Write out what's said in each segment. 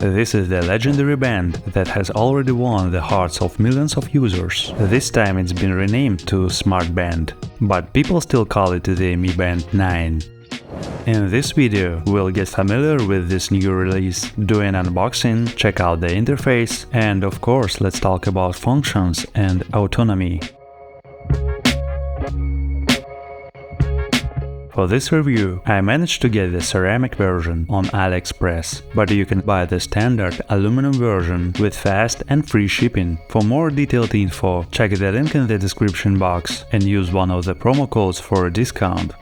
This is the legendary band that has already won the hearts of millions of users. This time it's been renamed to Smart Band, but people still call it the Mi Band 9. In this video, we'll get familiar with this new release, do an unboxing, check out the interface, and of course let's talk about functions and autonomy. For this review, I managed to get the ceramic version on AliExpress, but you can buy the standard aluminum version with fast and free shipping. For more detailed info, check the link in the description box and use one of the promo codes for a discount.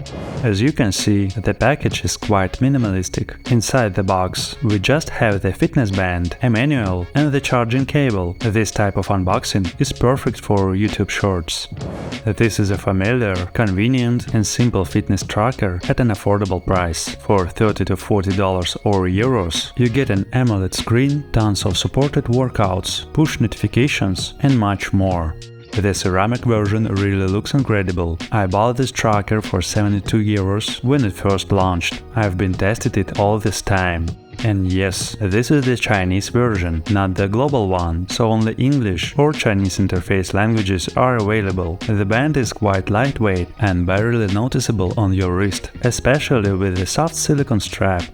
As you can see, the package is quite minimalistic. Inside the box, we just have the fitness band, a manual and the charging cable. This type of unboxing is perfect for YouTube shorts. This is a familiar, convenient and simple fitness tracker at an affordable price. For $30 to $40 or euros, you get an AMOLED screen, tons of supported workouts, push notifications and much more. The ceramic version really looks incredible. I bought this tracker for 72 euros when it first launched. I've been testing it all this time. And yes, this is the Chinese version, not the global one, so only English or Chinese interface languages are available. The band is quite lightweight and barely noticeable on your wrist, especially with the soft silicone strap.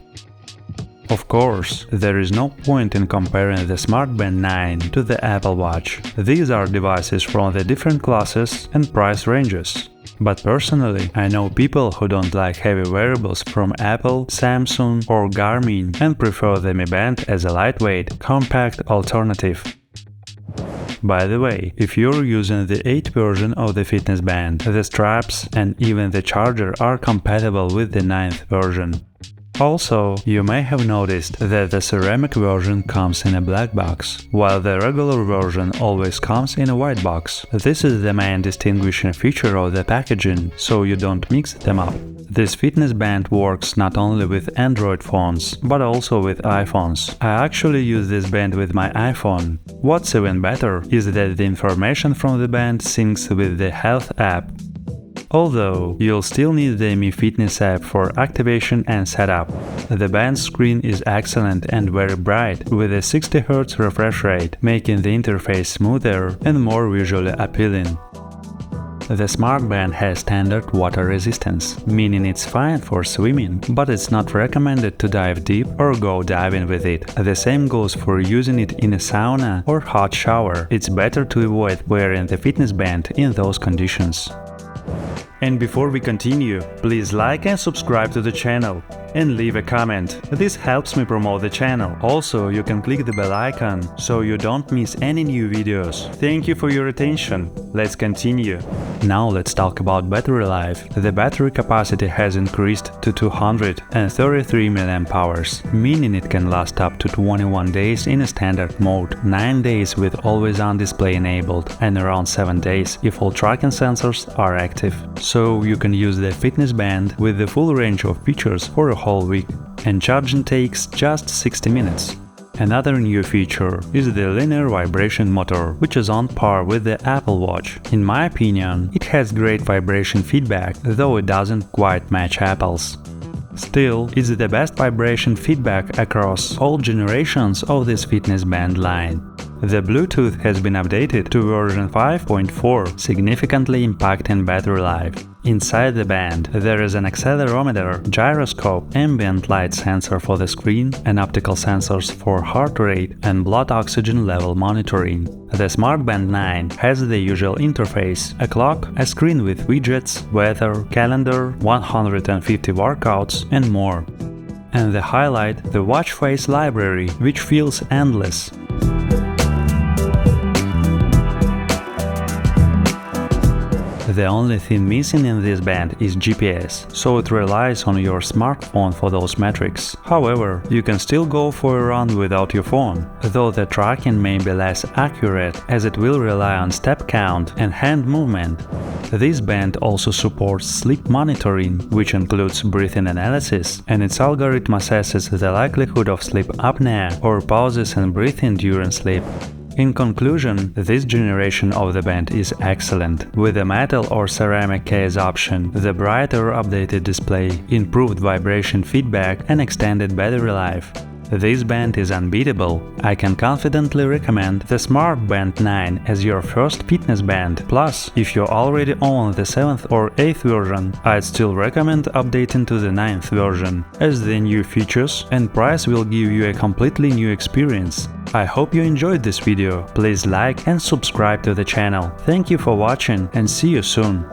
Of course, there is no point in comparing the Smart Band 9 to the Apple Watch. These are devices from the different classes and price ranges. But personally, I know people who don't like heavy wearables from Apple, Samsung or Garmin and prefer the Mi Band as a lightweight, compact alternative. By the way, if you're using the 8th version of the fitness band, the straps and even the charger are compatible with the 9th version. Also, you may have noticed that the ceramic version comes in a black box, while the regular version always comes in a white box. This is the main distinguishing feature of the packaging, so you don't mix them up. This fitness band works not only with Android phones, but also with iPhones. I actually use this band with my iPhone. What's even better is that the information from the band syncs with the Health app. Although, you'll still need the Mi Fitness app for activation and setup. The band's screen is excellent and very bright, with a 60 Hz refresh rate, making the interface smoother and more visually appealing. The Smart Band has standard water resistance, meaning it's fine for swimming, but it's not recommended to dive deep or go diving with it. The same goes for using it in a sauna or hot shower. It's better to avoid wearing the fitness band in those conditions. And before we continue, please like and subscribe to the channel and leave a comment. This helps me promote the channel. Also, you can click the bell icon so you don't miss any new videos. Thank you for your attention. Let's continue. Now let's talk about battery life. The battery capacity has increased to 233 mAh, meaning it can last up to 21 days in a standard mode, 9 days with always-on display enabled, and around 7 days if all tracking sensors are active. So you can use the fitness band with the full range of features for a whole week, and charging takes just 60 minutes. Another new feature is the linear vibration motor, which is on par with the Apple Watch. In my opinion, it has great vibration feedback, though it doesn't quite match Apple's. Still, it's the best vibration feedback across all generations of this fitness band line. The Bluetooth has been updated to version 5.4, significantly impacting battery life. Inside the band, there is an accelerometer, gyroscope, ambient light sensor for the screen, and optical sensors for heart rate and blood oxygen level monitoring. The Smart Band 9 has the usual interface: a clock, a screen with widgets, weather, calendar, 150 workouts, and more. And the highlight, the watch face library, which feels endless. The only thing missing in this band is GPS, so it relies on your smartphone for those metrics. However, you can still go for a run without your phone, though the tracking may be less accurate as it will rely on step count and hand movement. This band also supports sleep monitoring, which includes breathing analysis, and its algorithm assesses the likelihood of sleep apnea or pauses in breathing during sleep. In conclusion, this generation of the band is excellent, with a metal or ceramic case option, the brighter updated display, improved vibration feedback and extended battery life. this band is unbeatable. I can confidently recommend the Smart Band 9 as your first fitness band. Plus, if you already own the 7th or 8th version, I'd still recommend updating to the 9th version, as the new features and price will give you a completely new experience. I hope you enjoyed this video. Please like and subscribe to the channel. Thank you for watching and see you soon.